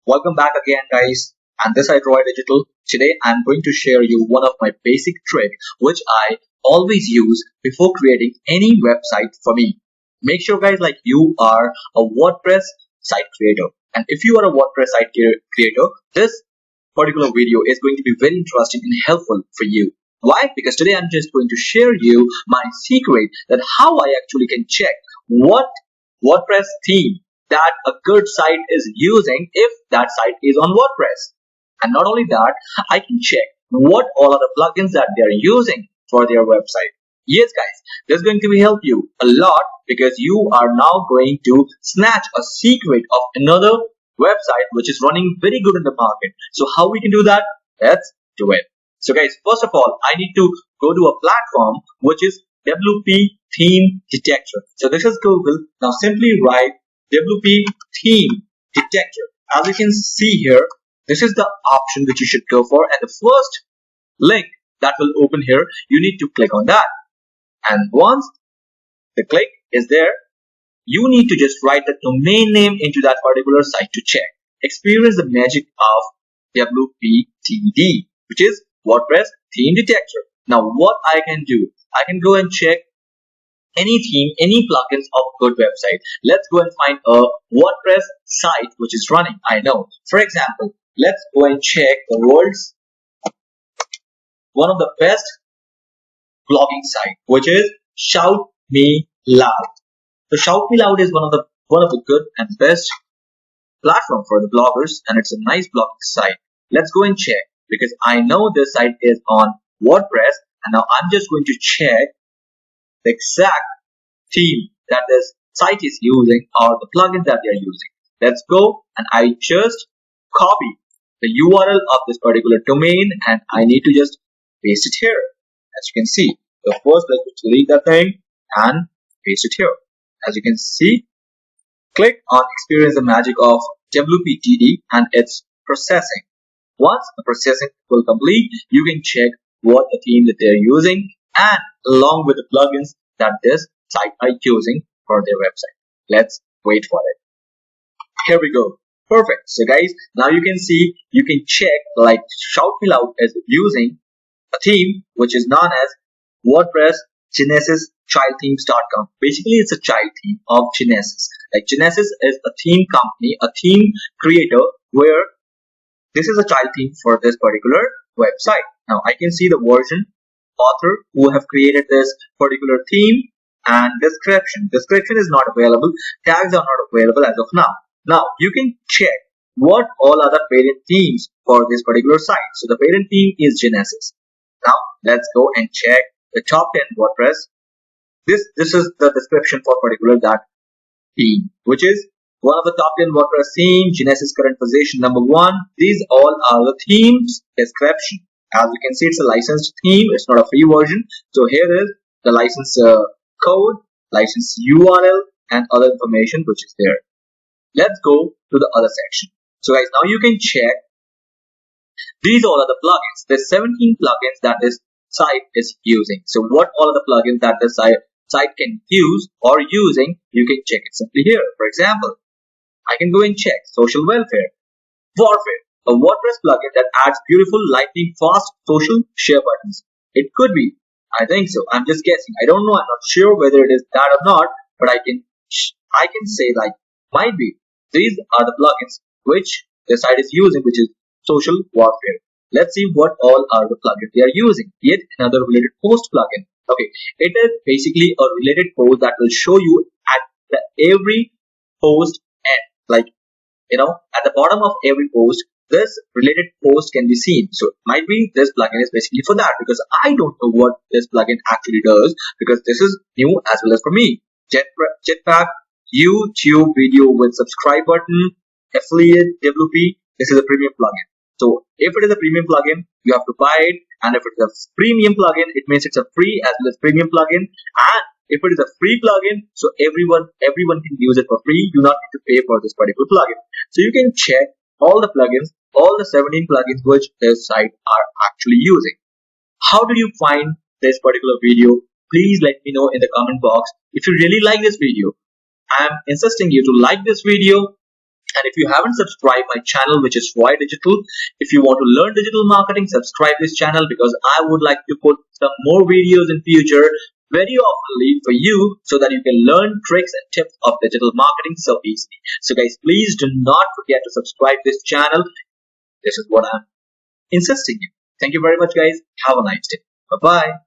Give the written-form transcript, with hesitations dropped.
Welcome back again, guys. And this is Roy Digital. Today, I'm going to share you one of my basic trick, which I always use before creating any website for me. Make sure, guys, like you are a WordPress site creator. And if you are a WordPress site creator, this particular video is going to be very interesting and helpful for you. Why? Because today I'm just going to share you my secret that how I actually can check what WordPress theme that a good site is using if that site is on WordPress. And not only that, I can check what all are the plugins that they are using for their website. Yes, guys, this is going to help you a lot because you are now going to snatch a secret of another website which is running very good in the market. So how we can do that? Let's do it. So guys, first of all, I need to go to a platform which is WP Theme Detector. So this is Google. Now simply write WP Theme Detector. As you can see here, this is the option which you should go for, and the first link that will open here, you need to click on that. And once the click is there, you need to just write the domain name into that particular site to check. Experience the magic of WPTD, which is WordPress Theme Detector. Now what I can do, I can go and check any theme, any plugins of good website. Let's go and find a WordPress site which is running. I know. For example, let's go and check the world's one of the best blogging site, which is Shout Me Loud. So Shout Me Loud is one of the good and best platform for the bloggers, and it's a nice blogging site. Let's go and check because I know this site is on WordPress, and now I'm just going to check the exact theme that this site is using or the plugin that they are using. Let's go, and I just copy the URL of this particular domain and I need to just paste it here. As you can see, so first let's delete that thing and paste it here. As you can see, click on experience the magic of WPTD and it's processing. Once the processing will complete, you can check what the theme that they're using and along with the plugins that this site are using for their website. Let's wait for it. Here we go. Perfect. So guys, now you can see, you can check like Shout Me Loud is using a theme which is known as WordPress Genesis childthemes.com. Basically, it's a child theme of Genesis. Like Genesis is a theme company, a theme creator where this is a child theme for this particular website. Now I can see the version, author who have created this particular theme, and description. Description is not available. Tags are not available as of now. Now you can check what all other parent themes for this particular site. So the parent theme is Genesis. Now let's go and check the top 10 WordPress. This is the description for particular that theme, which is one of the top 10 WordPress theme, Genesis current position #1. These all are the themes description. As you can see, it's a licensed theme. It's not a free version. So here is the license code, license URL, and other information which is there. Let's go to the other section. So guys, now you can check these all are the plugins. There's 17 plugins that this site is using. So what all of the plugins that this site can use or using, you can check it simply here. For example, I can go and check social welfare, warfare, a WordPress plugin that adds beautiful, lightning fast social share buttons. It could be. I think so. I'm just guessing. I don't know. I'm not sure whether it is that or not, but I can say like might be. These are the plugins which the site is using, which is social warfare. Let's see what all are the plugins they are using. Yet another related post plugin. Okay, it is basically a related post that will show you at every post end. Like, at the bottom of every post, this related post can be seen. So it might be this plugin is basically for that, because I don't know what this plugin actually does, because this is new as well as for me. Jetpack, YouTube video with subscribe button, affiliate, WP. This is a premium plugin. So if it is a premium plugin, you have to buy it, and if it is a premium plugin, it means it's a free as well as premium plugin. And if it is a free plugin, so everyone can use it for free. You do not need to pay for this particular plugin. So you can check all the plugins, all the 17 plugins which this site are actually using. How did you find this particular video? Please let me know in the comment box. If you really like this video, I am insisting you to like this video And if you haven't subscribed my channel, which is Roy Digital, if you want to learn digital marketing, subscribe this channel because I would like to put some more videos in future very oftenly for you so that you can learn tricks and tips of digital marketing so easily. So guys, please do not forget to subscribe this channel. This is what I'm insisting you. Thank you very much guys. Have a nice day. Bye bye.